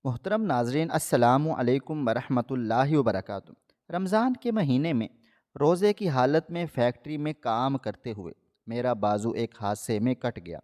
محترم ناظرین، السلام علیکم ورحمۃ اللہ وبرکاتہ۔ رمضان کے مہینے میں روزے کی حالت میں فیکٹری میں کام کرتے ہوئے میرا بازو ایک حادثے میں کٹ گیا۔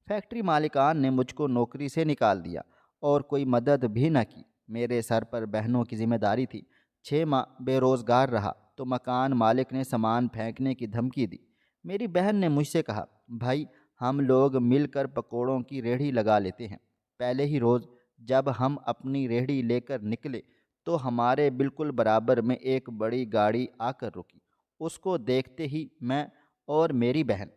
فیکٹری مالکان نے مجھ کو نوکری سے نکال دیا اور کوئی مدد بھی نہ کی۔ میرے سر پر بہنوں کی ذمہ داری تھی۔ 6 ماہ بے روزگار رہا تو مکان مالک نے سامان پھینکنے کی دھمکی دی۔ میری بہن نے مجھ سے کہا، بھائی ہم لوگ مل کر پکوڑوں کی ریہڑی لگا لیتے ہیں۔ پہلے ہی روز جب ہم اپنی ریہڑی لے کر نکلے تو ہمارے بالکل برابر میں ایک بڑی گاڑی آ کر رکی۔ اس کو دیکھتے ہی میں اور میری بہن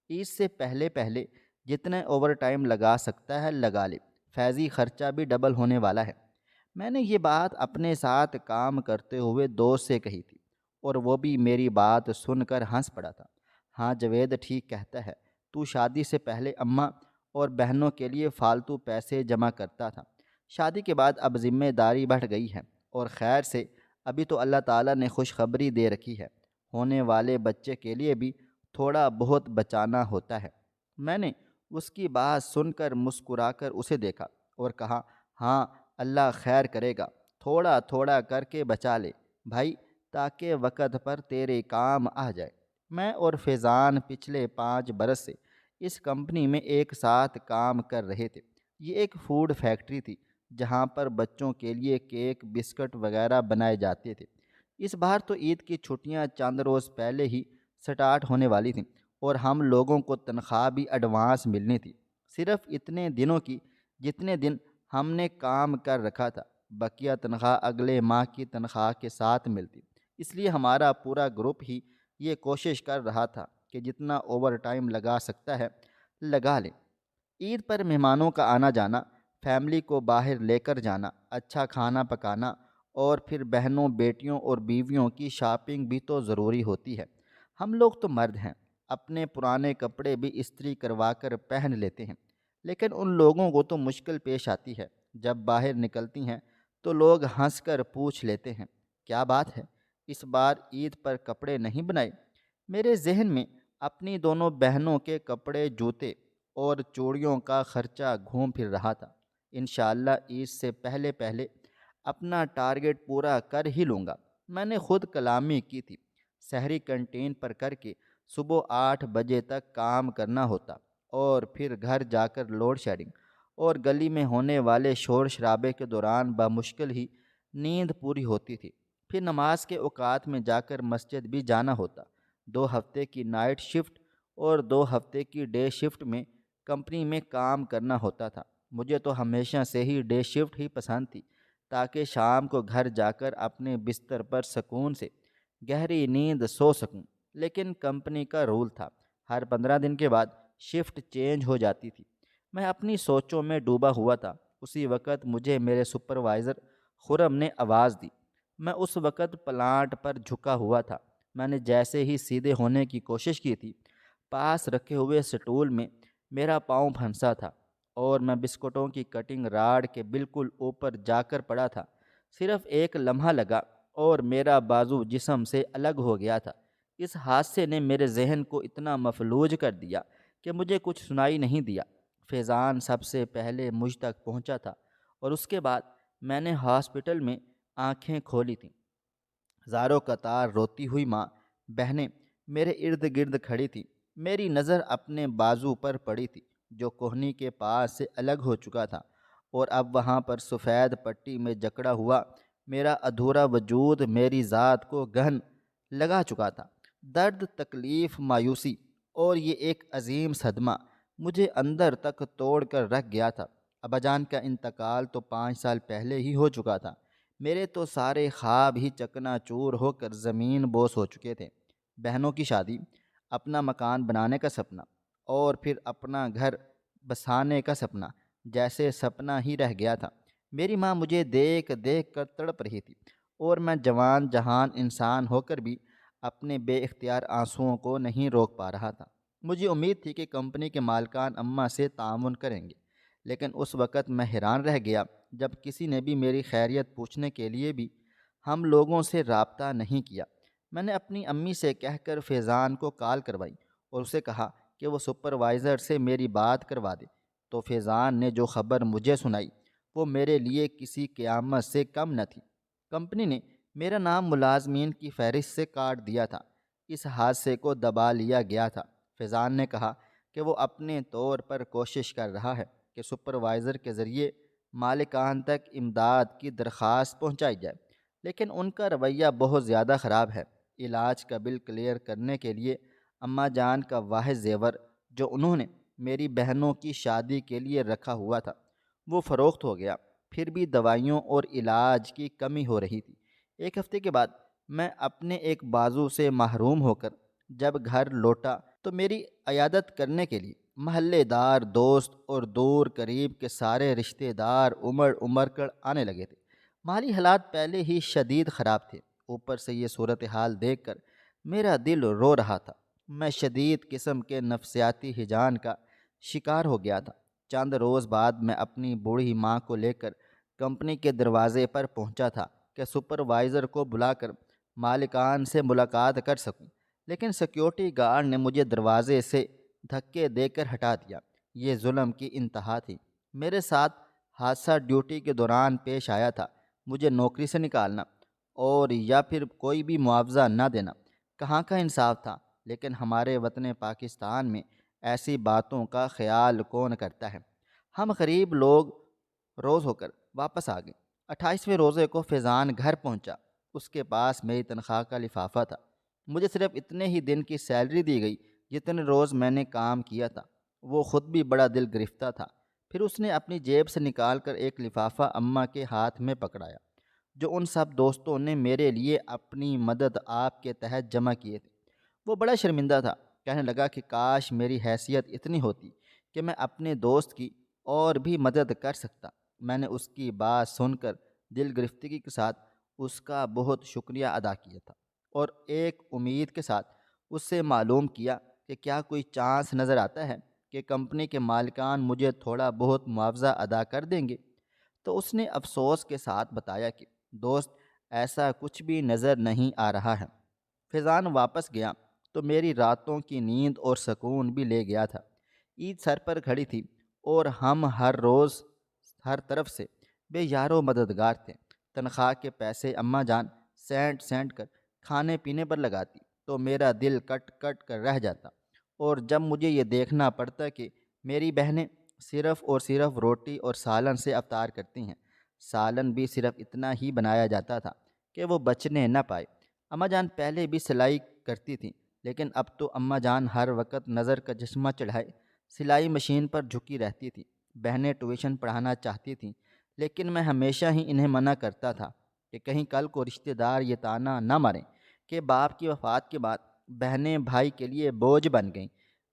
عید سے پہلے پہلے جتنے اوور ٹائم لگا سکتا ہے لگا لے، فیضی خرچہ بھی ڈبل ہونے والا ہے۔ میں نے یہ بات اپنے ساتھ کام کرتے ہوئے دوست سے کہی تھی اور وہ بھی میری بات سن کر ہنس پڑا تھا۔ ہاں جاوید ٹھیک کہتا ہے، تو شادی سے پہلے اماں اور بہنوں کے لیے فالتو پیسے جمع کرتا تھا۔ شادی کے بعد اب ذمہ داری بڑھ گئی ہے اور خیر سے ابھی تو اللہ تعالیٰ نے خوشخبری دے رکھی ہے، ہونے والے بچے کے لیے بھی تھوڑا بہت بچانا ہوتا ہے۔ میں نے اس کی بات سن کر مسکرا کر اسے دیکھا اور کہا، ہاں اللہ خیر کرے گا، تھوڑا تھوڑا کر کے بچا لے بھائی، تاکہ وقت پر تیرے کام آ جائے۔ میں اور فیضان پچھلے 5 برس سے اس کمپنی میں ایک ساتھ کام کر رہے تھے۔ یہ ایک فوڈ فیکٹری تھی جہاں پر بچوں کے لیے کیک، بسکٹ وغیرہ بنائے جاتے تھے۔ اس بار تو عید کی چھٹیاں چند روز پہلے ہی سٹارٹ ہونے والی تھیں اور ہم لوگوں کو تنخواہ بھی ایڈوانس ملنی تھی، صرف اتنے دنوں کی جتنے دن ہم نے کام کر رکھا تھا۔ بقیہ تنخواہ اگلے ماہ کی تنخواہ کے ساتھ ملتی، اس لیے ہمارا پورا گروپ ہی یہ کوشش کر رہا تھا کہ جتنا اوور ٹائم لگا سکتا ہے لگا لیں۔ عید پر مہمانوں کا آنا جانا، فیملی کو باہر لے کر جانا، اچھا کھانا پکانا اور پھر بہنوں، بیٹیوں اور بیویوں کی شاپنگ بھی تو ضروری ہوتی ہے۔ ہم لوگ تو مرد ہیں، اپنے پرانے کپڑے بھی استری کروا کر پہن لیتے ہیں، لیکن ان لوگوں کو تو مشکل پیش آتی ہے۔ جب باہر نکلتی ہیں تو لوگ ہنس کر پوچھ لیتے ہیں، کیا بات ہے، اس بار عید پر کپڑے نہیں بنائے؟ میرے ذہن میں اپنی دونوں بہنوں کے کپڑے، جوتے اور چوڑیوں کا خرچہ گھوم پھر رہا تھا۔ انشاءاللہ عید سے پہلے پہلے اپنا ٹارگٹ پورا کر ہی لوں گا۔ میں نے خود کلامی کی تھی، سحری کنٹین پر کر کے صبح 8 بجے تک کام کرنا ہوتا اور پھر گھر جا کر لوڈ شیڈنگ اور گلی میں ہونے والے شور شرابے کے دوران بمشکل ہی نیند پوری ہوتی تھی۔ پھر نماز کے اوقات میں جا کر مسجد بھی جانا ہوتا۔ 2 ہفتے کی نائٹ شفٹ اور 2 ہفتے کی ڈے شفٹ میں کمپنی میں کام کرنا ہوتا تھا۔ مجھے تو ہمیشہ سے ہی ڈے شفٹ ہی پسند تھی، تاکہ شام کو گھر جا کر اپنے بستر پر سکون سے گہری نیند سو سکوں۔ لیکن کمپنی کا رول تھا، ہر 15 دن کے بعد شفٹ چینج ہو جاتی تھی۔ میں اپنی سوچوں میں ڈوبا ہوا تھا۔ اسی وقت مجھے میرے سپروائزر خرم نے آواز دی۔ میں اس وقت پلانٹ پر جھکا ہوا تھا۔ میں نے جیسے ہی سیدھے ہونے کی کوشش کی تھی، پاس رکھے ہوئے سٹول میں میرا پاؤں پھنسا تھا اور میں بسکٹوں کی کٹنگ راڈ کے بالکل اوپر جا کر پڑا تھا۔ صرف ایک لمحہ لگا اور میرا بازو جسم سے الگ ہو گیا تھا۔ اس حادثے نے میرے ذہن کو اتنا مفلوج کر دیا کہ مجھے کچھ سنائی نہیں دیا۔ فیضان سب سے پہلے مجھ تک پہنچا تھا اور اس کے بعد میں نے ہاسپٹل میں آنکھیں کھولی تھیں۔ ہزاروں قطار روتی ہوئی ماں بہنیں میرے ارد گرد کھڑی تھیں۔ میری نظر اپنے بازو پر پڑی تھی جو کوہنی کے پاس سے الگ ہو چکا تھا اور اب وہاں پر سفید پٹی میں جکڑا ہوا میرا ادھورا وجود میری ذات کو گہن لگا چکا تھا۔ درد، تکلیف، مایوسی اور یہ ایک عظیم صدمہ مجھے اندر تک توڑ کر رکھ گیا تھا۔ ابا جان کا انتقال تو 5 سال پہلے ہی ہو چکا تھا۔ میرے تو سارے خواب ہی چکنا چور ہو کر زمین بوس ہو چکے تھے۔ بہنوں کی شادی، اپنا مکان بنانے کا سپنا اور پھر اپنا گھر بسانے کا سپنا جیسے سپنا ہی رہ گیا تھا۔ میری ماں مجھے دیکھ دیکھ کر تڑپ رہی تھی اور میں جوان جہان انسان ہو کر بھی اپنے بے اختیار آنسوؤں کو نہیں روک پا رہا تھا۔ مجھے امید تھی کہ کمپنی کے مالکان اماں سے تعاون کریں گے، لیکن اس وقت میں حیران رہ گیا جب کسی نے بھی میری خیریت پوچھنے کے لیے بھی ہم لوگوں سے رابطہ نہیں کیا۔ میں نے اپنی امی سے کہہ کر فیضان کو کال کروائی اور اسے کہا کہ وہ سپروائزر سے میری بات کروا دے۔ تو فیضان نے جو خبر مجھے سنائی وہ میرے لیے کسی قیامت سے کم نہ تھی۔ کمپنی نے میرا نام ملازمین کی فہرست سے کاٹ دیا تھا۔ اس حادثے کو دبا لیا گیا تھا۔ فیضان نے کہا کہ وہ اپنے طور پر کوشش کر رہا ہے کہ سپروائزر کے ذریعے مالکان تک امداد کی درخواست پہنچائی جائے، لیکن ان کا رویہ بہت زیادہ خراب ہے۔ علاج کا بل کلیئر کرنے کے لیے اماں جان کا واحد زیور جو انہوں نے میری بہنوں کی شادی کے لیے رکھا ہوا تھا وہ فروخت ہو گیا۔ پھر بھی دوائیوں اور علاج کی کمی ہو رہی تھی۔ ایک ہفتے کے بعد میں اپنے ایک بازو سے محروم ہو کر جب گھر لوٹا تو میری عیادت کرنے کے لیے محلے دار، دوست اور دور قریب کے سارے رشتہ دار امڑ کر آنے لگے تھے۔ مالی حالات پہلے ہی شدید خراب تھے، اوپر سے یہ صورتحال دیکھ کر میرا دل رو رہا تھا۔ میں شدید قسم کے نفسیاتی ہجان کا شکار ہو گیا تھا۔ چند روز بعد میں اپنی بوڑھی ماں کو لے کر کمپنی کے دروازے پر پہنچا تھا کہ سپروائزر کو بلا کر مالکان سے ملاقات کر سکوں، لیکن سیکیورٹی گارڈ نے مجھے دروازے سے دھکے دے کر ہٹا دیا۔ یہ ظلم کی انتہا تھی۔ میرے ساتھ حادثہ ڈیوٹی کے دوران پیش آیا تھا۔ مجھے نوکری سے نکالنا اور یا پھر کوئی بھی معاوضہ نہ دینا کہاں کا انصاف تھا، لیکن ہمارے وطن پاکستان میں ایسی باتوں کا خیال کون کرتا ہے۔ ہم غریب لوگ روز ہو کر واپس آ گئے۔ 28ویں روزے کو فیضان گھر پہنچا۔ اس کے پاس میری تنخواہ کا لفافہ تھا۔ مجھے صرف اتنے ہی دن کی سیلری دی گئی جتنے روز میں نے کام کیا تھا۔ وہ خود بھی بڑا دل گرفتہ تھا۔ پھر اس نے اپنی جیب سے نکال کر ایک لفافہ اماں کے ہاتھ میں پکڑایا جو ان سب دوستوں نے میرے لیے اپنی مدد آپ کے تحت جمع کیے تھے۔ وہ بڑا شرمندہ تھا۔ کہنے لگا کہ کاش میری حیثیت اتنی ہوتی کہ میں اپنے دوست کی اور بھی مدد کر سکتا۔ میں نے اس کی بات سن کر دل گرفتگی کے ساتھ اس کا بہت شکریہ ادا کیا تھا اور ایک امید کے ساتھ اس سے معلوم کیا کہ کیا کوئی چانس نظر آتا ہے کہ کمپنی کے مالکان مجھے تھوڑا بہت معاوضہ ادا کر دیں گے۔ تو اس نے افسوس کے ساتھ بتایا کہ دوست، ایسا کچھ بھی نظر نہیں آ رہا ہے۔ فیضان واپس گیا تو میری راتوں کی نیند اور سکون بھی لے گیا تھا۔ عید سر پر کھڑی تھی اور ہم ہر روز ہر طرف سے بے یار و مددگار تھے۔ تنخواہ کے پیسے اماں جان سینٹ سینٹ کر کھانے پینے پر لگاتی تو میرا دل کٹ کٹ کر رہ جاتا، اور جب مجھے یہ دیکھنا پڑتا کہ میری بہنیں صرف اور صرف روٹی اور سالن سے افطار کرتی ہیں۔ سالن بھی صرف اتنا ہی بنایا جاتا تھا کہ وہ بچنے نہ پائے۔ اماں جان پہلے بھی سلائی کرتی تھیں، لیکن اب تو اماں جان ہر وقت نظر کا چشمہ چڑھائے سلائی مشین پر جھکی رہتی تھی۔ بہنیں ٹیوشن پڑھانا چاہتی تھیں، لیکن میں ہمیشہ ہی انہیں منع کرتا تھا کہ کہیں کل کو رشتہ دار یہ طعنہ نہ ماریں کہ باپ کی وفات کے بعد بہنیں بھائی کے لیے بوجھ بن گئیں۔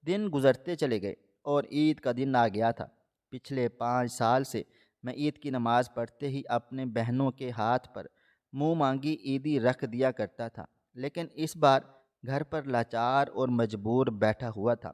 دن گزرتے چلے گئے اور عید کا دن آ گیا تھا۔ پچھلے 5 سال سے میں عید کی نماز پڑھتے ہی اپنے بہنوں کے ہاتھ پر منہ مانگی عیدی رکھ دیا کرتا تھا، لیکن اس بار گھر پر لاچار اور مجبور بیٹھا ہوا تھا۔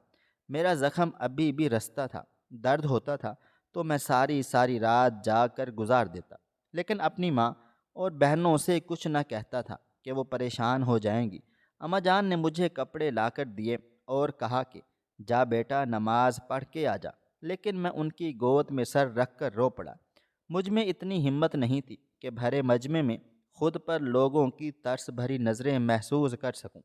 میرا زخم ابھی بھی رستا تھا۔ درد ہوتا تھا تو میں ساری ساری رات جاگ کر گزار دیتا، لیکن اپنی ماں اور بہنوں سے کچھ نہ کہتا تھا کہ وہ پریشان ہو جائیں گی۔ اماں جان نے مجھے کپڑے لا کر دیے اور کہا کہ جا بیٹا نماز پڑھ کے آ جا، لیکن میں ان کی گود میں سر رکھ کر رو پڑا۔ مجھ میں اتنی ہمت نہیں تھی کہ بھرے مجمع میں خود پر لوگوں کی ترس بھری نظریں محسوس کر سکوں۔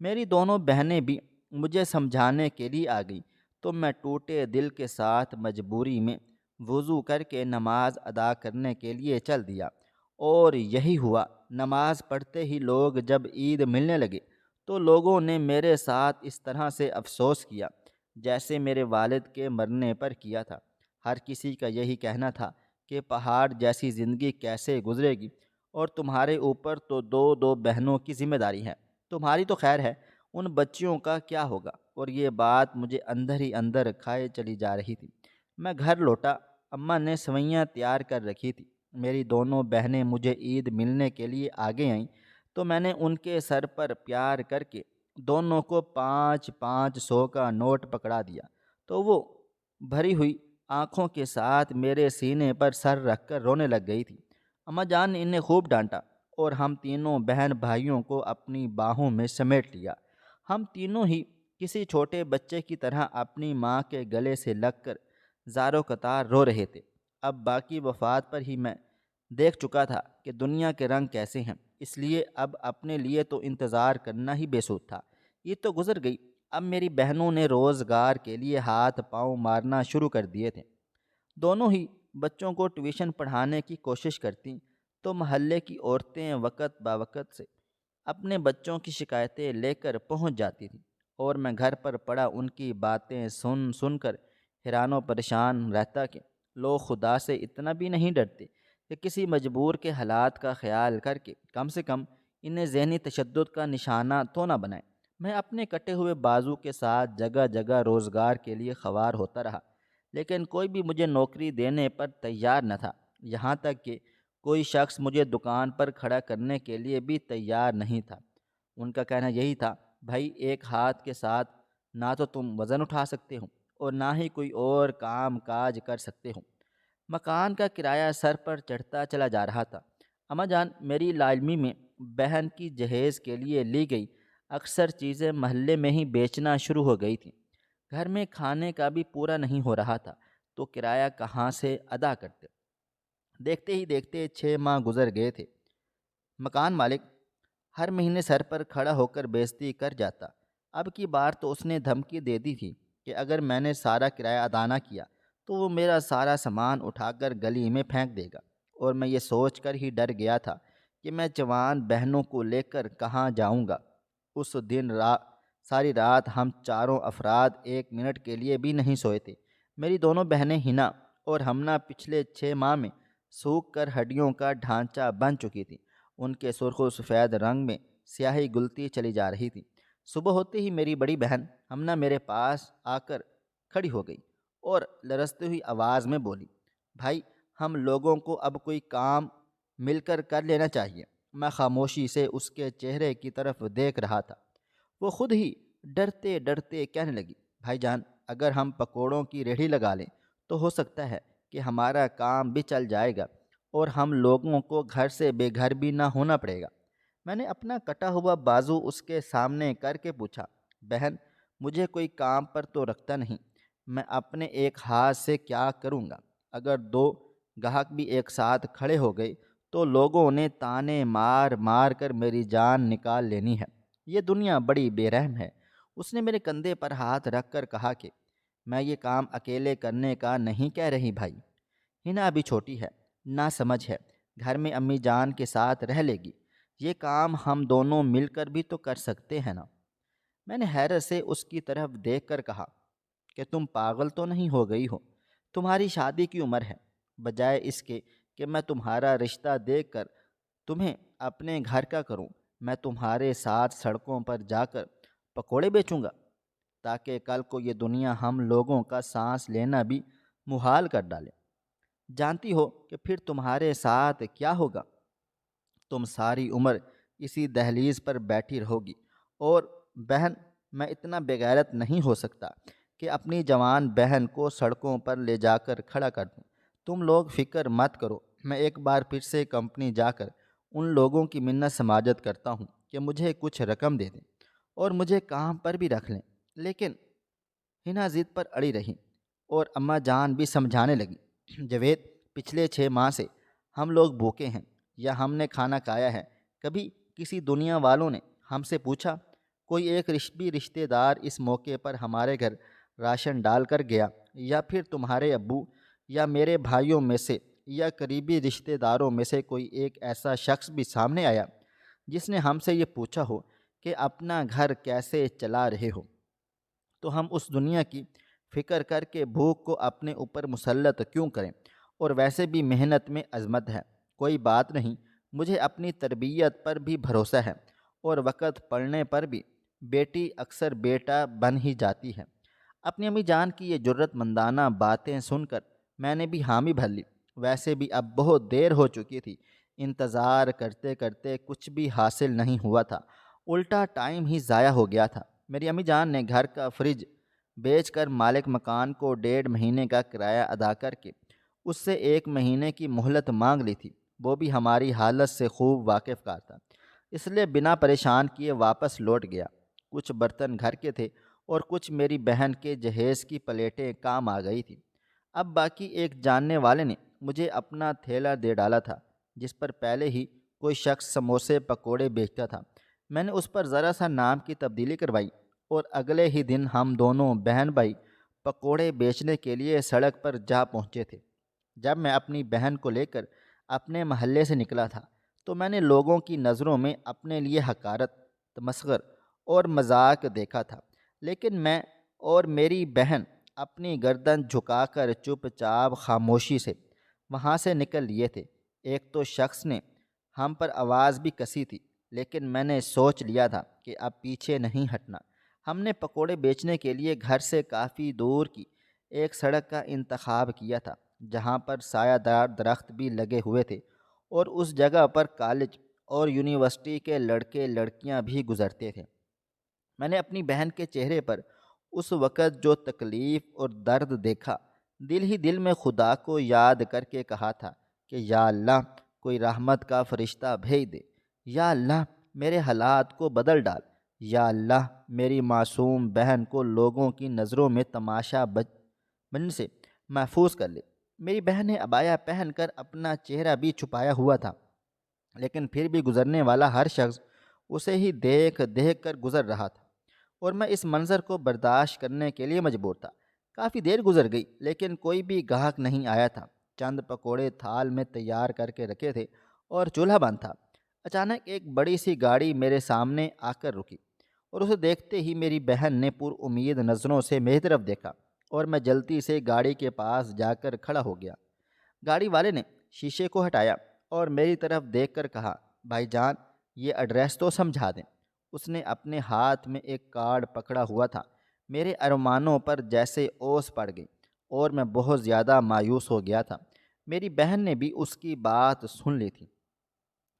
میری دونوں بہنیں بھی مجھے سمجھانے کے لیے آ گئیں تو میں ٹوٹے دل کے ساتھ مجبوری میں وضو کر کے نماز ادا کرنے کے لیے چل دیا، اور یہی ہوا۔ نماز پڑھتے ہی لوگ جب عید ملنے لگے تو لوگوں نے میرے ساتھ اس طرح سے افسوس کیا جیسے میرے والد کے مرنے پر کیا تھا۔ ہر کسی کا یہی کہنا تھا کہ پہاڑ جیسی زندگی کیسے گزرے گی، اور تمہارے اوپر تو 2 بہنوں کی ذمہ داری ہے۔ تمہاری تو خیر ہے، ان بچیوں کا کیا ہوگا؟ اور یہ بات مجھے اندر ہی اندر کھائے چلی جا رہی تھی۔ میں گھر لوٹا۔ اماں نے سوئیاں تیار کر رکھی تھی۔ میری دونوں بہنیں مجھے عید ملنے کے لیے آگے آئیں تو میں نے ان کے سر پر پیار کر کے دونوں کو 500 کا نوٹ پکڑا دیا تو وہ بھری ہوئی آنکھوں کے ساتھ میرے سینے پر سر رکھ کر رونے لگ گئی تھی۔ اماں جان نے انہیں خوب ڈانٹا اور ہم تینوں بہن بھائیوں کو اپنی باہوں میں سمیٹ لیا۔ ہم تینوں ہی کسی چھوٹے بچے کی طرح اپنی ماں کے گلے سے لگ کر زاروں قطار رو رہے تھے۔ اب باقی وفات پر ہی میں دیکھ چکا تھا کہ دنیا کے رنگ کیسے ہیں، اس لیے اب اپنے لیے تو انتظار کرنا ہی بے سود تھا۔ یہ تو گزر گئی، اب میری بہنوں نے روزگار کے لیے ہاتھ پاؤں مارنا شروع کر دیے تھے۔ دونوں ہی بچوں کو ٹیوشن پڑھانے کی کوشش کرتیں تو محلے کی عورتیں وقت وقت سے اپنے بچوں کی شکایتیں لے کر پہنچ جاتی تھیں، اور میں گھر پر پڑا ان کی باتیں سن سن کر حیران و پریشان رہتا کہ لوگ خدا سے اتنا بھی نہیں ڈرتے کہ کسی مجبور کے حالات کا خیال کر کے کم سے کم انہیں ذہنی تشدد کا نشانہ تو نہ بنائیں۔ میں اپنے کٹے ہوئے بازو کے ساتھ جگہ جگہ روزگار کے لیے خوار ہوتا رہا، لیکن کوئی بھی مجھے نوکری دینے پر تیار نہ تھا، یہاں تک کہ کوئی شخص مجھے دکان پر کھڑا کرنے کے لیے بھی تیار نہیں تھا۔ ان کا کہنا یہی تھا، بھائی ایک ہاتھ کے ساتھ نہ تو تم وزن اٹھا سکتے ہو اور نہ ہی کوئی اور کام کاج کر سکتے ہو۔ مکان کا کرایہ سر پر چڑھتا چلا جا رہا تھا۔ اماں جان میری لاعلمی میں بہن کی جہیز کے لیے لی گئی اکثر چیزیں محلے میں ہی بیچنا شروع ہو گئی تھیں۔ گھر میں کھانے کا بھی پورا نہیں ہو رہا تھا تو کرایہ کہاں سے ادا کرتے؟ دیکھتے ہی دیکھتے 6 ماہ گزر گئے تھے۔ مکان مالک ہر مہینے سر پر کھڑا ہو کر بےعزتی کر جاتا۔ اب کی بار تو اس نے دھمکی دے دی تھی کہ اگر میں نے سارا کرایہ ادا نہ کیا تو وہ میرا سارا سامان اٹھا کر گلی میں پھینک دے گا، اور میں یہ سوچ کر ہی ڈر گیا تھا کہ میں جوان بہنوں کو لے کر کہاں جاؤں گا۔ اس دن ساری رات ہم چاروں افراد 1 منٹ کے لیے بھی نہیں سوئے تھے۔ میری دونوں بہنیں ہنا اور ہمنا پچھلے 6 ماہ میں سوکھ کر ہڈیوں کا ڈھانچہ بن چکی تھی۔ ان کے سرخ و سفید رنگ میں سیاہی گلتی چلی جا رہی تھی۔ صبح ہوتے ہی میری بڑی بہن ہمنا میرے پاس آ کر کھڑی ہو گئی اور لرزتی ہوئی آواز میں بولی، بھائی ہم لوگوں کو اب کوئی کام مل کر لینا چاہیے۔ میں خاموشی سے اس کے چہرے کی طرف دیکھ رہا تھا۔ وہ خود ہی ڈرتے ڈرتے کہنے لگی، بھائی جان اگر ہم پکوڑوں کی ریہڑی لگا لیں تو ہو سکتا ہے کہ ہمارا کام بھی چل جائے گا اور ہم لوگوں کو گھر سے بے گھر بھی نہ ہونا پڑے گا۔ میں نے اپنا کٹا ہوا بازو اس کے سامنے کر کے پوچھا، بہن مجھے کوئی کام پر تو رکھتا نہیں، میں اپنے ایک ہاتھ سے کیا کروں گا؟ اگر 2 گاہک بھی ایک ساتھ کھڑے ہو گئے تو لوگوں نے تانے مار مار کر میری جان نکال لینی ہے۔ یہ دنیا بڑی بے رحم ہے۔ اس نے میرے کندھے پر ہاتھ رکھ کر کہا کہ میں یہ کام اکیلے کرنے کا نہیں کہہ رہی بھائی، ہنا ابھی چھوٹی ہے، نہ سمجھ ہے، گھر میں امی جان کے ساتھ رہ لے گی، یہ کام ہم دونوں مل کر بھی تو کر سکتے ہیں نا۔ میں نے حیرت سے اس کی طرف دیکھ کر کہا کہ تم پاگل تو نہیں ہو گئی ہو؟ تمہاری شادی کی عمر ہے، بجائے اس کے کہ میں تمہارا رشتہ دیکھ کر تمہیں اپنے گھر کا کروں، میں تمہارے ساتھ سڑکوں پر جا کر پکوڑے بیچوں گا تاکہ کل کو یہ دنیا ہم لوگوں کا سانس لینا بھی محال کر ڈالے۔ جانتی ہو کہ پھر تمہارے ساتھ کیا ہوگا؟ تم ساری عمر اسی دہلیز پر بیٹھی رہو گی، اور بہن میں اتنا بے غیرت نہیں ہو سکتا کہ اپنی جوان بہن کو سڑکوں پر لے جا کر کھڑا کر دوں۔ تم لوگ فکر مت کرو، میں ایک بار پھر سے کمپنی جا کر ان لوگوں کی منت سماجت کرتا ہوں کہ مجھے کچھ رقم دے دیں اور مجھے کام پر بھی رکھ لیں۔ لیکن ہنا ضد پر اڑی رہی اور اماں جان بھی سمجھانے لگی، جاوید پچھلے 6 ماہ سے ہم لوگ بھوکے ہیں یا ہم نے کھانا کھایا ہے؟ کبھی کسی دنیا والوں نے ہم سے پوچھا؟ کوئی ایک رشتے دار اس موقع پر ہمارے گھر راشن ڈال کر گیا؟ یا پھر تمہارے ابو یا میرے بھائیوں میں سے یا قریبی رشتے داروں میں سے کوئی ایک ایسا شخص بھی سامنے آیا جس نے ہم سے یہ پوچھا ہو کہ اپنا گھر کیسے چلا رہے ہو؟ تو ہم اس دنیا کی فکر کر کے بھوک کو اپنے اوپر مسلط کیوں کریں؟ اور ویسے بھی محنت میں عظمت ہے۔ کوئی بات نہیں، مجھے اپنی تربیت پر بھی بھروسہ ہے، اور وقت پڑنے پر بھی بیٹی اکثر بیٹا بن ہی جاتی ہے۔ اپنی امی جان کی یہ جرت مندانہ باتیں سن کر میں نے بھی حامی بھر لی۔ ویسے بھی اب بہت دیر ہو چکی تھی، انتظار کرتے کرتے کچھ بھی حاصل نہیں ہوا تھا، الٹا ٹائم ہی ضائع ہو گیا تھا۔ میری امی جان نے گھر کا فریج بیچ کر مالک مکان کو 1.5 مہینے کا کرایہ ادا کر کے اس سے 1 مہینے کی مہلت مانگ لی تھی۔ وہ بھی ہماری حالت سے خوب واقف کار تھا، اس لیے بنا پریشان کیے واپس لوٹ گیا۔ کچھ برتن گھر کے تھے اور کچھ میری بہن کے جہیز کی پلیٹیں کام آ گئی تھی۔ اب باقی ایک جاننے والے نے مجھے اپنا تھیلا دے ڈالا تھا جس پر پہلے ہی کوئی شخص سموسے پکوڑے بیچتا تھا۔ میں نے اس پر ذرا سا نام کی تبدیلی کروائی اور اگلے ہی دن ہم دونوں بہن بھائی پکوڑے بیچنے کے لیے سڑک پر جا پہنچے تھے۔ جب میں اپنی بہن کو لے کر اپنے محلے سے نکلا تھا تو میں نے لوگوں کی نظروں میں اپنے لیے حقارت، تمسخر اور مذاق دیکھا تھا، لیکن میں اور میری بہن اپنی گردن جھکا کر چپ چاپ خاموشی سے وہاں سے نکل لیے تھے۔ ایک تو شخص نے ہم پر آواز بھی کسی تھی، لیکن میں نے سوچ لیا تھا کہ اب پیچھے نہیں ہٹنا۔ ہم نے پکوڑے بیچنے کے لیے گھر سے کافی دور کی ایک سڑک کا انتخاب کیا تھا جہاں پر سایہ دار درخت بھی لگے ہوئے تھے اور اس جگہ پر کالج اور یونیورسٹی کے لڑکے لڑکیاں بھی گزرتے تھے۔ میں نے اپنی بہن کے چہرے پر اس وقت جو تکلیف اور درد دیکھا، دل ہی دل میں خدا کو یاد کر کے کہا تھا کہ یا اللہ کوئی رحمت کا فرشتہ بھیج دے، یا اللہ میرے حالات کو بدل ڈال، یا اللہ میری معصوم بہن کو لوگوں کی نظروں میں تماشا بن سے محفوظ کر لے۔ میری بہن نے عبایا پہن کر اپنا چہرہ بھی چھپایا ہوا تھا، لیکن پھر بھی گزرنے والا ہر شخص اسے ہی دیکھ دیکھ کر گزر رہا تھا اور میں اس منظر کو برداشت کرنے کے لیے مجبور تھا۔ کافی دیر گزر گئی لیکن کوئی بھی گاہک نہیں آیا تھا۔ چند پکوڑے تھال میں تیار کر کے رکھے تھے اور چولہا بند تھا۔ اچانک ایک بڑی سی گاڑی میرے سامنے آ کر رکی اور اسے دیکھتے ہی میری بہن نے پر امید نظروں سے میری طرف دیکھا اور میں جلدی سے گاڑی کے پاس جا کر کھڑا ہو گیا۔ گاڑی والے نے شیشے کو ہٹایا اور میری طرف دیکھ کر کہا، بھائی جان یہ ایڈریس تو سمجھا دیں۔ اس نے اپنے ہاتھ میں ایک کارڈ پکڑا ہوا تھا۔ میرے ارمانوں پر جیسے اوس پڑ گئی اور میں بہت زیادہ مایوس ہو گیا تھا۔ میری بہن نے بھی اس کی بات سن لی تھی۔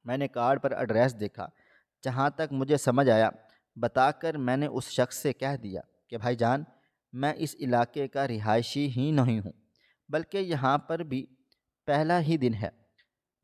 میں نے کارڈ پر ایڈریس دیکھا۔ جہاں تک مجھے سمجھ آیا بتا کر میں نے اس شخص سے کہہ دیا کہ بھائی جان میں اس علاقے کا رہائشی ہی نہیں ہوں، بلکہ یہاں پر بھی پہلا ہی دن ہے۔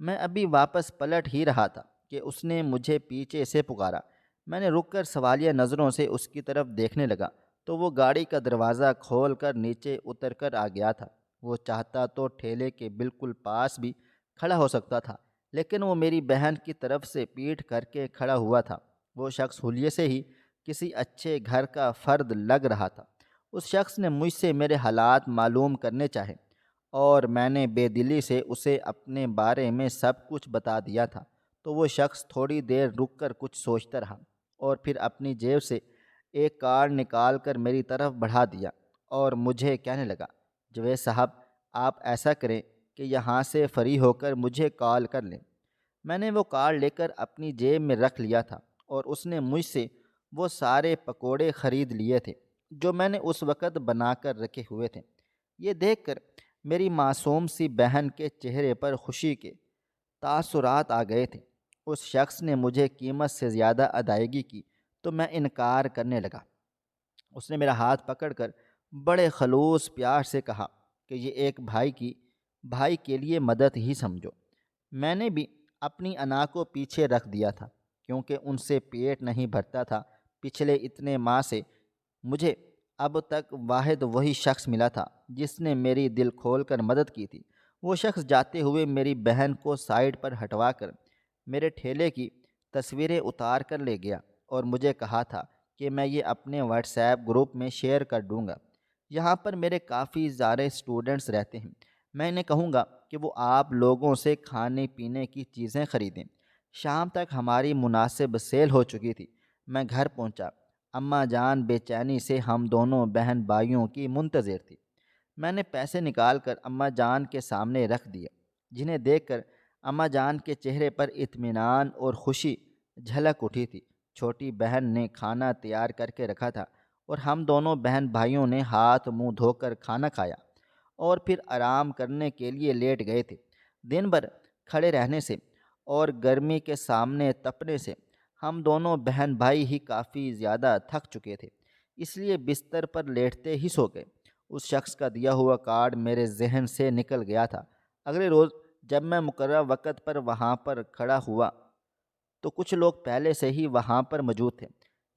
میں ابھی واپس پلٹ ہی رہا تھا کہ اس نے مجھے پیچھے سے پکارا۔ میں نے رک کر سوالیہ نظروں سے اس کی طرف دیکھنے لگا تو وہ گاڑی کا دروازہ کھول کر نیچے اتر کر آ گیا تھا۔ وہ چاہتا تو ٹھیلے کے بالکل پاس بھی کھڑا ہو سکتا تھا، لیکن وہ میری بہن کی طرف سے پیٹھ کر کے کھڑا ہوا تھا۔ وہ شخص حلیے سے ہی کسی اچھے گھر کا فرد لگ رہا تھا۔ اس شخص نے مجھ سے میرے حالات معلوم کرنے چاہے اور میں نے بے دلی سے اسے اپنے بارے میں سب کچھ بتا دیا تھا۔ تو وہ شخص تھوڑی دیر رک کر کچھ سوچتا رہا اور پھر اپنی جیب سے ایک کارڈ نکال کر میری طرف بڑھا دیا اور مجھے کہنے لگا، جوید صاحب آپ ایسا کریں کہ یہاں سے فری ہو کر مجھے کال کر لیں۔ میں نے وہ کارڈ لے کر اپنی جیب میں رکھ لیا تھا اور اس نے مجھ سے وہ سارے پکوڑے خرید لیے تھے جو میں نے اس وقت بنا کر رکھے ہوئے تھے۔ یہ دیکھ کر میری معصوم سی بہن کے چہرے پر خوشی کے تاثرات آ گئے تھے۔ اس شخص نے مجھے قیمت سے زیادہ ادائیگی کی تو میں انکار کرنے لگا۔ اس نے میرا ہاتھ پکڑ کر بڑے خلوص پیار سے کہا کہ یہ ایک بھائی کے لیے مدد ہی سمجھو۔ میں نے بھی اپنی انا کو پیچھے رکھ دیا تھا کیونکہ ان سے پیٹ نہیں بھرتا تھا۔ پچھلے اتنے ماہ سے مجھے اب تک واحد وہی شخص ملا تھا جس نے میری دل کھول کر مدد کی تھی۔ وہ شخص جاتے ہوئے میری بہن کو سائڈ پر ہٹوا کر میرے ٹھیلے کی تصویریں اتار کر لے گیا اور مجھے کہا تھا کہ میں یہ اپنے واٹس ایپ گروپ میں شیئر کر دوں گا۔ یہاں پر میرے کافی سارے اسٹوڈنٹس رہتے ہیں، میں انہیں کہوں گا کہ وہ آپ لوگوں سے کھانے پینے کی چیزیں خریدیں۔ شام تک ہماری مناسب سیل ہو چکی تھی۔ میں گھر پہنچا۔ اماں جان بے چینی سے ہم دونوں بہن بھائیوں کی منتظر تھی۔ میں نے پیسے نکال کر اماں جان کے سامنے رکھ دیے، جنہیں دیکھ کر اماں جان کے چہرے پر اطمینان اور خوشی جھلک اٹھی تھی۔ چھوٹی بہن نے کھانا تیار کر کے رکھا تھا اور ہم دونوں بہن بھائیوں نے ہاتھ منہ دھو کر کھانا کھایا اور پھر آرام کرنے کے لیے لیٹ گئے تھے۔ دن بھر کھڑے رہنے سے اور گرمی کے سامنے تپنے سے ہم دونوں بہن بھائی ہی کافی زیادہ تھک چکے تھے، اس لیے بستر پر لیٹتے ہی سو گئے۔ اس شخص کا دیا ہوا کارڈ میرے ذہن سے نکل گیا تھا۔ اگلے روز جب میں مقررہ وقت پر وہاں پر کھڑا ہوا تو کچھ لوگ پہلے سے ہی وہاں پر موجود تھے۔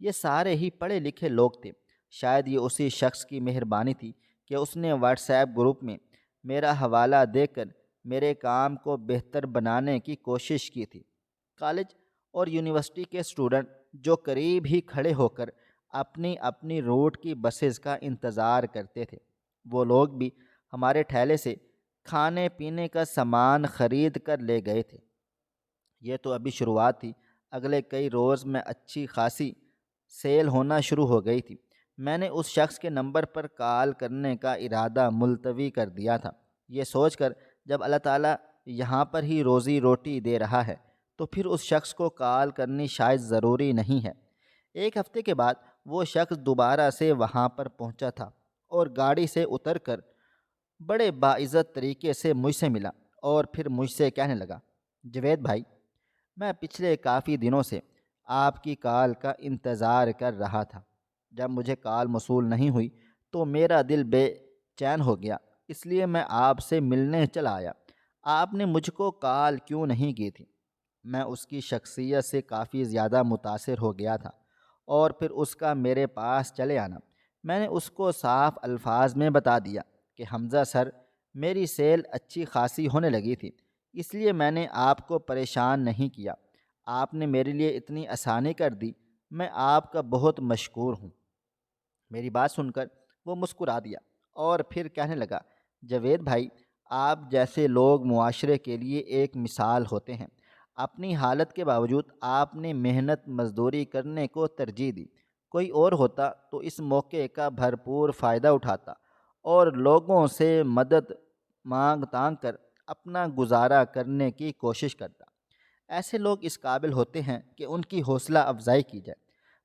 یہ سارے ہی پڑھے لکھے لوگ تھے۔ شاید یہ اسی شخص کی مہربانی تھی کہ اس نے واٹس ایپ گروپ میں میرا حوالہ دے کر میرے کام کو بہتر بنانے کی کوشش کی تھی۔ کالج اور یونیورسٹی کے اسٹوڈنٹ جو قریب ہی کھڑے ہو کر اپنی اپنی روٹ کی بسز کا انتظار کرتے تھے، وہ لوگ بھی ہمارے ٹھیلے سے کھانے پینے کا سامان خرید کر لے گئے تھے۔ یہ تو ابھی شروعات تھی، اگلے کئی روز میں اچھی خاصی سیل ہونا شروع ہو گئی تھی۔ میں نے اس شخص کے نمبر پر کال کرنے کا ارادہ ملتوی کر دیا تھا، یہ سوچ کر جب اللہ تعالیٰ یہاں پر ہی روزی روٹی دے رہا ہے تو پھر اس شخص کو کال کرنی شاید ضروری نہیں ہے۔ ایک ہفتے کے بعد وہ شخص دوبارہ سے وہاں پر پہنچا تھا اور گاڑی سے اتر کر بڑے باعزت طریقے سے مجھ سے ملا اور پھر مجھ سے کہنے لگا، جوید بھائی، میں پچھلے کافی دنوں سے آپ کی کال کا انتظار کر رہا تھا۔ جب مجھے کال موصول نہیں ہوئی تو میرا دل بے چین ہو گیا، اس لیے میں آپ سے ملنے چلا آیا۔ آپ نے مجھ کو کال کیوں نہیں کی تھی؟ میں اس کی شخصیت سے کافی زیادہ متاثر ہو گیا تھا اور پھر اس کا میرے پاس چلے آنا۔ میں نے اس کو صاف الفاظ میں بتا دیا کہ حمزہ سر، میری سیل اچھی خاصی ہونے لگی تھی، اس لیے میں نے آپ کو پریشان نہیں کیا۔ آپ نے میرے لیے اتنی آسانی کر دی، میں آپ کا بہت مشکور ہوں۔ میری بات سن کر وہ مسکرا دیا اور پھر کہنے لگا، جوید بھائی، آپ جیسے لوگ معاشرے کے لیے ایک مثال ہوتے ہیں۔ اپنی حالت کے باوجود آپ نے محنت مزدوری کرنے کو ترجیح دی۔ کوئی اور ہوتا تو اس موقع کا بھرپور فائدہ اٹھاتا اور لوگوں سے مدد مانگ تانگ کر اپنا گزارا کرنے کی کوشش کرتا۔ ایسے لوگ اس قابل ہوتے ہیں کہ ان کی حوصلہ افزائی کی جائے۔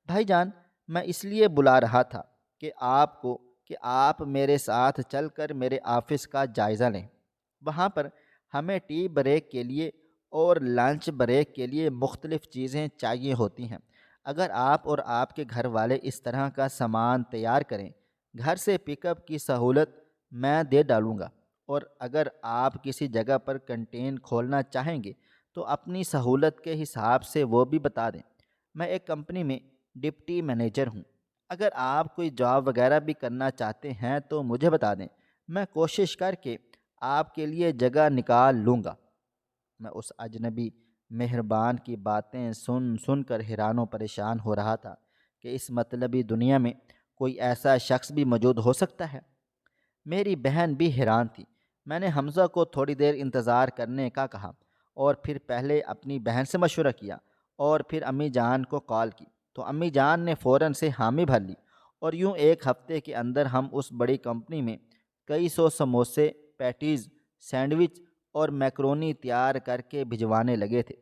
بھائی جان، میں اس لیے بلا رہا تھا کہ آپ میرے ساتھ چل کر میرے آفس کا جائزہ لیں۔ وہاں پر ہمیں ٹی بریک کے لیے اور لنچ بریک کے لیے مختلف چیزیں چاہیے ہوتی ہیں۔ اگر آپ اور آپ کے گھر والے اس طرح کا سامان تیار کریں، گھر سے پک اپ کی سہولت میں دے ڈالوں گا، اور اگر آپ کسی جگہ پر کنٹین کھولنا چاہیں گے تو اپنی سہولت کے حساب سے وہ بھی بتا دیں۔ میں ایک کمپنی میں ڈپٹی مینیجر ہوں، اگر آپ کوئی جاب وغیرہ بھی کرنا چاہتے ہیں تو مجھے بتا دیں، میں کوشش کر کے آپ کے لیے جگہ نکال لوں گا۔ میں اس اجنبی مہربان کی باتیں سن سن کر حیران و پریشان ہو رہا تھا کہ اس مطلبی دنیا میں کوئی ایسا شخص بھی موجود ہو سکتا ہے۔ میری بہن بھی حیران تھی۔ میں نے حمزہ کو تھوڑی دیر انتظار کرنے کا کہا اور پھر پہلے اپنی بہن سے مشورہ کیا اور پھر امی جان کو کال کی تو امی جان نے فوراً سے حامی بھر لی، اور یوں ایک ہفتے کے اندر ہم اس بڑی کمپنی میں کئی سو سموسے، پیٹیز، سینڈوچ اور میکرونی تیار کر کے بھجوانے لگے تھے۔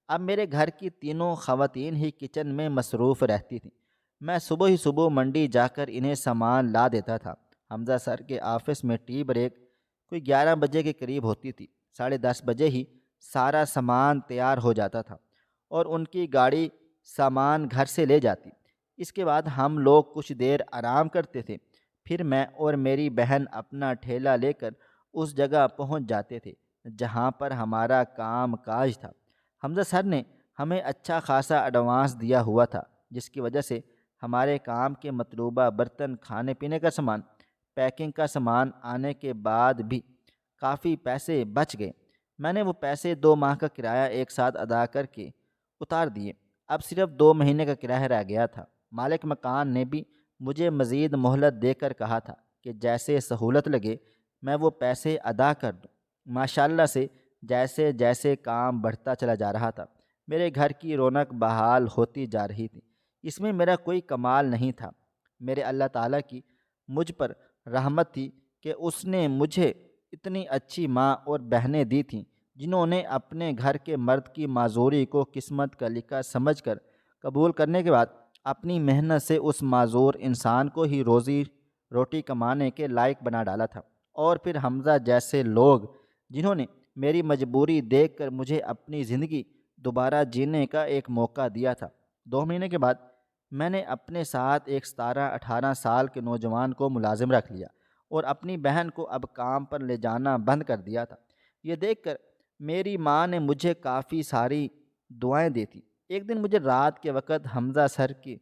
اب میرے گھر کی تینوں خواتین ہی کچن میں مصروف رہتی تھیں۔ میں صبح ہی صبح منڈی جا کر انہیں سامان لا دیتا تھا۔ حمزہ سر کے آفس میں ٹی بریک کوئی 11 بجے کے قریب ہوتی تھی۔ 10:30 بجے ہی سارا سامان تیار ہو جاتا تھا اور ان کی گاڑی سامان گھر سے لے جاتی۔ اس کے بعد ہم لوگ کچھ دیر آرام کرتے تھے، پھر میں اور میری بہن اپنا ٹھیلا لے کر اس جگہ پہنچ جاتے تھے جہاں پر ہمارا کام کاج تھا۔ حمزہ سر نے ہمیں اچھا خاصا ایڈوانس دیا ہوا تھا، جس کی وجہ سے ہمارے کام کے مطلوبہ برتن، کھانے پینے کا سامان، پیکنگ کا سامان آنے کے بعد بھی کافی پیسے بچ گئے۔ میں نے وہ پیسے 2 ماہ کا کرایہ ایک ساتھ ادا کر کے اتار دیے۔ اب صرف 2 مہینے کا کرایہ رہ گیا تھا۔ مالک مکان نے بھی مجھے مزید مہلت دے کر کہا تھا کہ جیسے سہولت لگے میں وہ پیسے ادا کر دوں۔ ماشاءاللہ سے جیسے جیسے کام بڑھتا چلا جا رہا تھا، میرے گھر کی رونق بحال ہوتی جا رہی تھی۔ اس میں میرا کوئی کمال نہیں تھا، میرے اللہ تعالیٰ کی مجھ پر رحمت تھی کہ اس نے مجھے اتنی اچھی ماں اور بہنیں دی تھیں جنہوں نے اپنے گھر کے مرد کی معذوری کو قسمت کا لکھا سمجھ کر قبول کرنے کے بعد اپنی محنت سے اس معذور انسان کو ہی روزی روٹی کمانے کے لائق بنا ڈالا تھا۔ اور پھر حمزہ جیسے لوگ جنہوں نے میری مجبوری دیکھ کر مجھے اپنی زندگی دوبارہ جینے کا ایک موقع دیا تھا۔ 2 مہینے کے بعد میں نے اپنے ساتھ ایک 17-18 سال کے نوجوان کو ملازم رکھ لیا اور اپنی بہن کو اب کام پر لے جانا بند کر دیا تھا۔ یہ دیکھ کر میری ماں نے مجھے کافی ساری دعائیں دی تھیں۔ ایک دن مجھے رات کے وقت حمزہ سر کی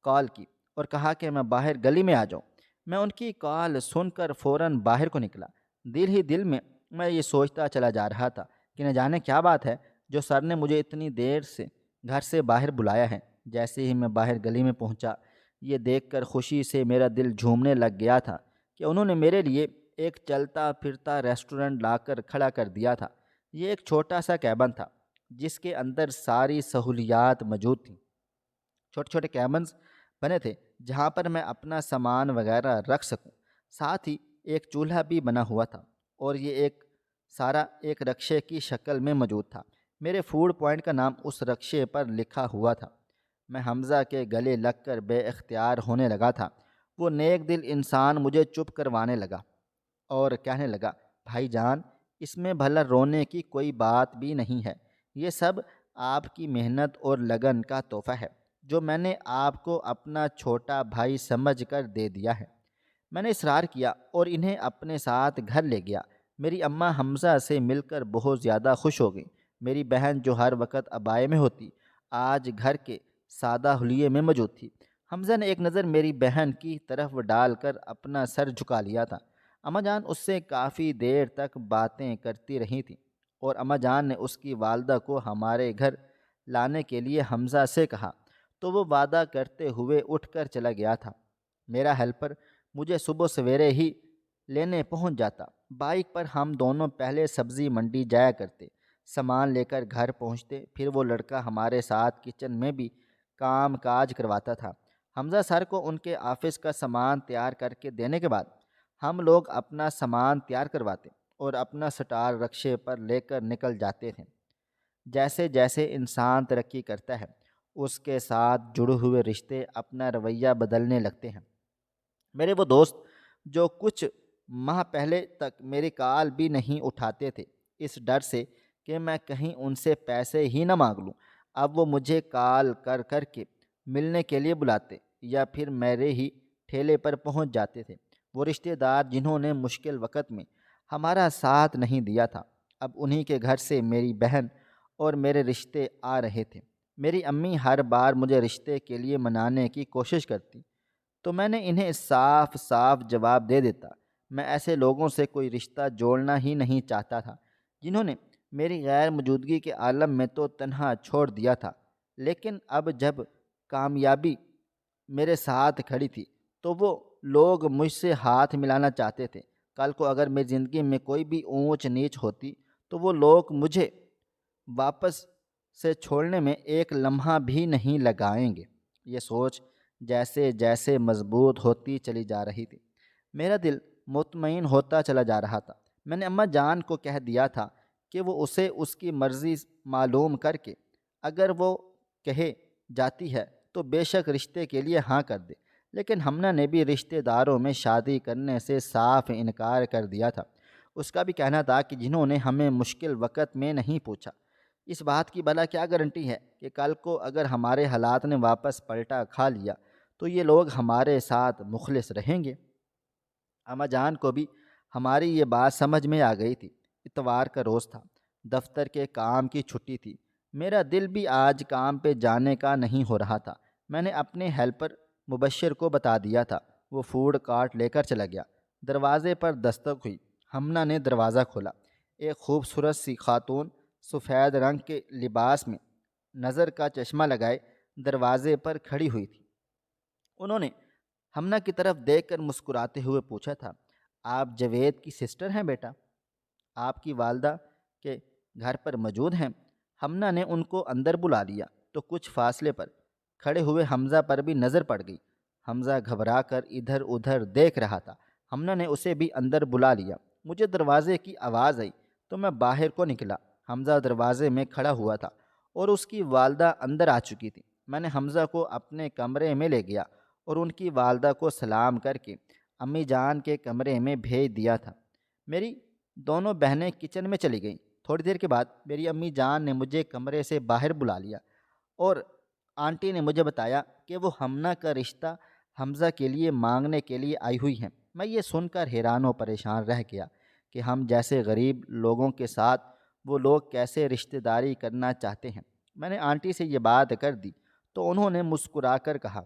کال کی اور کہا کہ میں باہر گلی میں آ جاؤں۔ میں ان کی کال سن کر فوراً باہر کو نکلا۔ دل ہی دل میں میں یہ سوچتا چلا جا رہا تھا کہ نہ جانے کیا بات ہے جو سر نے مجھے اتنی دیر سے گھر سے باہر بلایا ہے۔ جیسے ہی میں باہر گلی میں پہنچا، یہ دیکھ کر خوشی سے میرا دل جھومنے لگ گیا تھا کہ انہوں نے میرے لیے ایک چلتا پھرتا ریسٹورنٹ لا کر کھڑا کر دیا تھا۔ یہ ایک چھوٹا سا کیبن تھا جس کے اندر ساری سہولیات موجود تھیں۔ چھوٹے چھوٹے کیبنز بنے تھے جہاں پر میں اپنا سامان وغیرہ رکھ سکوں۔ ساتھ ہی ایک چولہا بھی بنا ہوا تھا اور یہ سارا ایک رکشے کی شکل میں موجود تھا۔ میرے فوڈ پوائنٹ کا نام اس رکشے پر لکھا ہوا تھا۔ میں حمزہ کے گلے لگ کر بے اختیار ہونے لگا تھا۔ وہ نیک دل انسان مجھے چپ کروانے لگا اور کہنے لگا، بھائی جان، اس میں بھلا رونے کی کوئی بات بھی نہیں ہے۔ یہ سب آپ کی محنت اور لگن کا تحفہ ہے جو میں نے آپ کو اپنا چھوٹا بھائی سمجھ کر دے دیا ہے۔ میں نے اصرار کیا اور انہیں اپنے ساتھ گھر لے گیا۔ میری اماں حمزہ سے مل کر بہت زیادہ خوش ہو گئیں۔ میری بہن جو ہر وقت عبائے میں ہوتی، آج گھر کے سادہ حلیے میں موجود تھی۔ حمزہ نے ایک نظر میری بہن کی طرف ڈال کر اپنا سر جھکا لیا تھا۔ اماں جان اس سے کافی دیر تک باتیں کرتی رہی تھیں اور اماں جان نے اس کی والدہ کو ہمارے گھر لانے کے لیے حمزہ سے کہا تو وہ وعدہ کرتے ہوئے اٹھ کر چلا گیا تھا۔ میرا ہیلپر مجھے صبح سویرے ہی لینے پہنچ جاتا۔ بائک پر ہم دونوں پہلے سبزی منڈی جایا کرتے، سامان لے کر گھر پہنچتے، پھر وہ لڑکا ہمارے ساتھ کچن میں بھی کام کاج کرواتا تھا۔ حمزہ سر کو ان کے آفس کا سامان تیار کر کے دینے کے بعد ہم لوگ اپنا سامان تیار کرواتے اور اپنا سٹار رکشے پر لے کر نکل جاتے تھے۔ جیسے جیسے انسان ترقی کرتا ہے، اس کے ساتھ جڑے ہوئے رشتے اپنا رویہ بدلنے لگتے ہیں۔ میرے وہ دوست جو کچھ ماہ پہلے تک میری کال بھی نہیں اٹھاتے تھے اس ڈر سے کہ میں کہیں ان سے پیسے ہی نہ مانگ لوں، اب وہ مجھے کال کر کر کے ملنے کے لیے بلاتے یا پھر میرے ہی ٹھیلے پر پہنچ جاتے تھے۔ وہ رشتہ دار جنہوں نے مشکل وقت میں ہمارا ساتھ نہیں دیا تھا، اب انہی کے گھر سے میری بہن اور میرے رشتے آ رہے تھے۔ میری امی ہر بار مجھے رشتے کے لیے منانے کی کوشش کرتی تو میں نے انہیں صاف صاف جواب دے دیتا، میں ایسے لوگوں سے کوئی رشتہ جوڑنا ہی نہیں چاہتا تھا جنہوں نے میری غیر موجودگی کے عالم میں تو تنہا چھوڑ دیا تھا۔ لیکن اب جب کامیابی میرے ساتھ کھڑی تھی تو وہ لوگ مجھ سے ہاتھ ملانا چاہتے تھے۔ کل کو اگر میری زندگی میں کوئی بھی اونچ نیچ ہوتی تو وہ لوگ مجھے واپس سے چھوڑنے میں ایک لمحہ بھی نہیں لگائیں گے۔ یہ سوچ جیسے جیسے مضبوط ہوتی چلی جا رہی تھی، میرا دل مطمئن ہوتا چلا جا رہا تھا۔ میں نے اماں جان کو کہہ دیا تھا کہ وہ اسے اس کی مرضی معلوم کر کے اگر وہ کہے جاتی ہے تو بے شک رشتے کے لیے ہاں کر دے، لیکن ہمنا نے بھی رشتہ داروں میں شادی کرنے سے صاف انکار کر دیا تھا۔ اس کا بھی کہنا تھا کہ جنہوں نے ہمیں مشکل وقت میں نہیں پوچھا، اس بات کی بھلا کیا گارنٹی ہے کہ کل کو اگر ہمارے حالات نے واپس پلٹا کھا لیا تو یہ لوگ ہمارے ساتھ مخلص رہیں گے۔ اماں جان کو بھی ہماری یہ بات سمجھ میں آ گئی تھی۔ اتوار کا روز تھا، دفتر کے کام کی چھٹی تھی۔ میرا دل بھی آج کام پہ جانے کا نہیں ہو رہا تھا۔ میں نے اپنے ہیلپر مبشر کو بتا دیا تھا، وہ فوڈ کارٹ لے کر چلا گیا۔ دروازے پر دستک ہوئی، ہمنا نے دروازہ کھولا۔ ایک خوبصورت سی خاتون سفید رنگ کے لباس میں نظر کا چشمہ لگائے دروازے پر کھڑی ہوئی تھی۔ انہوں نے ہمنا کی طرف دیکھ کر مسکراتے ہوئے پوچھا تھا، آپ جاوید کی سسٹر ہیں بیٹا؟ آپ کی والدہ کے گھر پر موجود ہیں؟ ہمنا نے ان کو اندر بلا لیا تو کچھ فاصلے پر کھڑے ہوئے حمزہ پر بھی نظر پڑ گئی۔ حمزہ گھبرا کر ادھر ادھر دیکھ رہا تھا۔ ہمنا نے اسے بھی اندر بلا لیا۔ مجھے دروازے کی آواز آئی تو میں باہر کو نکلا۔ حمزہ دروازے میں کھڑا ہوا تھا اور اس کی والدہ اندر آ چکی تھی۔ میں نے حمزہ کو اپنے کمرے میں لے گیا اور ان کی والدہ کو سلام کر کے امی جان کے کمرے میں بھیج دیا تھا۔ میری دونوں بہنیں کچن میں چلی گئیں۔ تھوڑی دیر کے بعد میری امی جان نے مجھے کمرے سے باہر بلا لیا اور آنٹی نے مجھے بتایا کہ وہ ہمنا کا رشتہ حمزہ کے لیے مانگنے کے لیے آئی ہوئی ہیں۔ میں یہ سن کر حیران و پریشان رہ گیا کہ ہم جیسے غریب لوگوں کے ساتھ وہ لوگ کیسے رشتہ داری کرنا چاہتے ہیں۔ میں نے آنٹی سے یہ بات کر دی تو انہوں نے مسکرا کر کہا،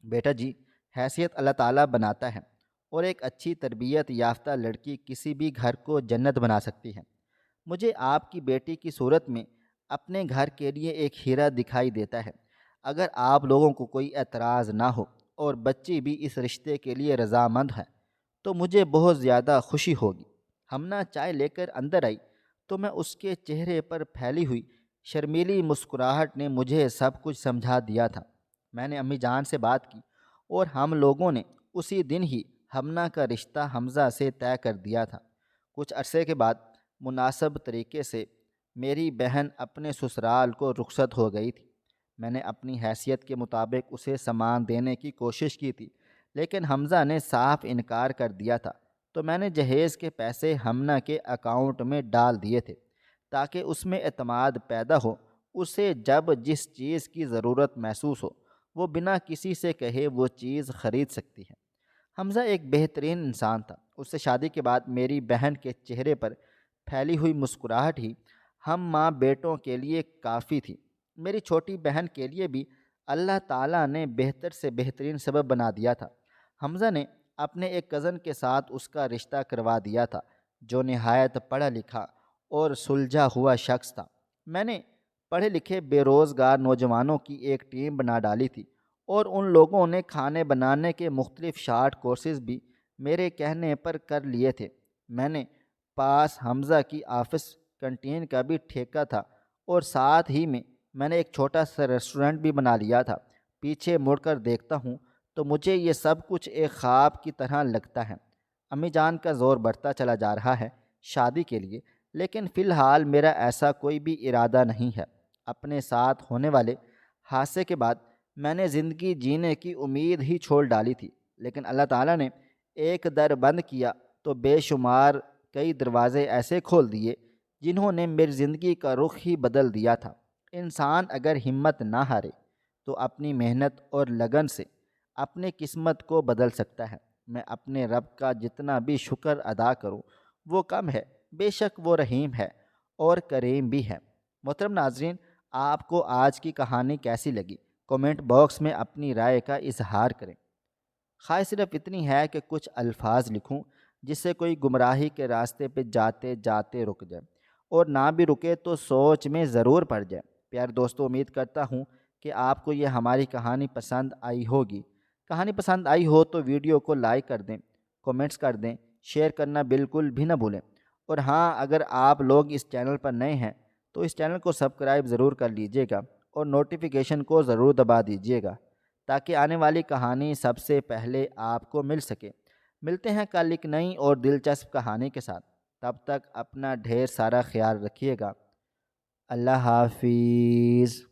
بیٹا جی، حیثیت اللہ تعالیٰ بناتا ہے اور ایک اچھی تربیت یافتہ لڑکی کسی بھی گھر کو جنت بنا سکتی ہے۔ مجھے آپ کی بیٹی کی صورت میں اپنے گھر کے لیے ایک ہیرا دکھائی دیتا ہے۔ اگر آپ لوگوں کو کوئی اعتراض نہ ہو اور بچی بھی اس رشتے کے لیے رضامند ہے تو مجھے بہت زیادہ خوشی ہوگی۔ ہمنا چائے لے کر اندر آئی تو میں اس کے چہرے پر پھیلی ہوئی شرمیلی مسکراہٹ نے مجھے سب کچھ سمجھا دیا تھا۔ میں نے امی جان سے بات کی اور ہم لوگوں نے اسی دن ہی ہمنا کا رشتہ حمزہ سے طے کر دیا تھا۔ کچھ عرصے کے بعد مناسب طریقے سے میری بہن اپنے سسرال کو رخصت ہو گئی تھی۔ میں نے اپنی حیثیت کے مطابق اسے سامان دینے کی کوشش کی تھی، لیکن حمزہ نے صاف انکار کر دیا تھا، تو میں نے جہیز کے پیسے ہمنا کے اکاؤنٹ میں ڈال دیے تھے تاکہ اس میں اعتماد پیدا ہو۔ اسے جب جس چیز کی ضرورت محسوس ہو وہ بنا کسی سے کہے وہ چیز خرید سکتی ہے۔ حمزہ ایک بہترین انسان تھا۔ اس سے شادی کے بعد میری بہن کے چہرے پر پھیلی ہوئی مسکراہٹ ہی ہم ماں بیٹوں کے لیے کافی تھی۔ میری چھوٹی بہن کے لیے بھی اللہ تعالیٰ نے بہتر سے بہترین سبب بنا دیا تھا۔ حمزہ نے اپنے ایک کزن کے ساتھ اس کا رشتہ کروا دیا تھا جو نہایت پڑھا لکھا اور سلجھا ہوا شخص تھا۔ میں نے پڑھے لکھے بے روزگار نوجوانوں کی ایک ٹیم بنا ڈالی تھی اور ان لوگوں نے کھانے بنانے کے مختلف شارٹ کورسز بھی میرے کہنے پر کر لیے تھے۔ میں نے پاس حمزہ کی آفس کنٹین کا بھی ٹھیکہ تھا اور ساتھ ہی میں نے ایک چھوٹا سا ریسٹورنٹ بھی بنا لیا تھا۔ پیچھے مڑ کر دیکھتا ہوں تو مجھے یہ سب کچھ ایک خواب کی طرح لگتا ہے۔ امی جان کا زور بڑھتا چلا جا رہا ہے شادی کے لیے، لیکن فی الحال میرا ایسا کوئی بھی ارادہ نہیں ہے۔ اپنے ساتھ ہونے والے حادثے کے بعد میں نے زندگی جینے کی امید ہی چھوڑ ڈالی تھی، لیکن اللہ تعالیٰ نے ایک در بند کیا تو بے شمار کئی دروازے ایسے کھول دیے جنہوں نے میری زندگی کا رخ ہی بدل دیا تھا۔ انسان اگر ہمت نہ ہارے تو اپنی محنت اور لگن سے اپنی قسمت کو بدل سکتا ہے۔ میں اپنے رب کا جتنا بھی شکر ادا کروں وہ کم ہے، بے شک وہ رحیم ہے اور کریم بھی ہے۔ محترم ناظرین، آپ کو آج کی کہانی کیسی لگی؟ کومنٹ باکس میں اپنی رائے کا اظہار کریں۔ خواہش صرف اتنی ہے کہ کچھ الفاظ لکھوں جس سے کوئی گمراہی کے راستے پہ جاتے جاتے رک جائے، اور نہ بھی رکے تو سوچ میں ضرور پڑ جائے۔ پیارے دوستو، امید کرتا ہوں کہ آپ کو یہ ہماری کہانی پسند آئی ہوگی۔ کہانی پسند آئی ہو تو ویڈیو کو لائک کر دیں، کومنٹس کر دیں، شیئر کرنا بالکل بھی نہ بھولیں۔ اور ہاں، اگر آپ لوگ اس چینل پر نئے ہیں تو اس چینل کو سبسکرائب ضرور کر لیجئے گا اور نوٹیفیکیشن کو ضرور دبا دیجئے گا تاکہ آنے والی کہانی سب سے پہلے آپ کو مل سکے۔ ملتے ہیں کل ایک نئی اور دلچسپ کہانی کے ساتھ۔ تب تک اپنا ڈھیر سارا خیال رکھیے گا۔ اللہ حافظ۔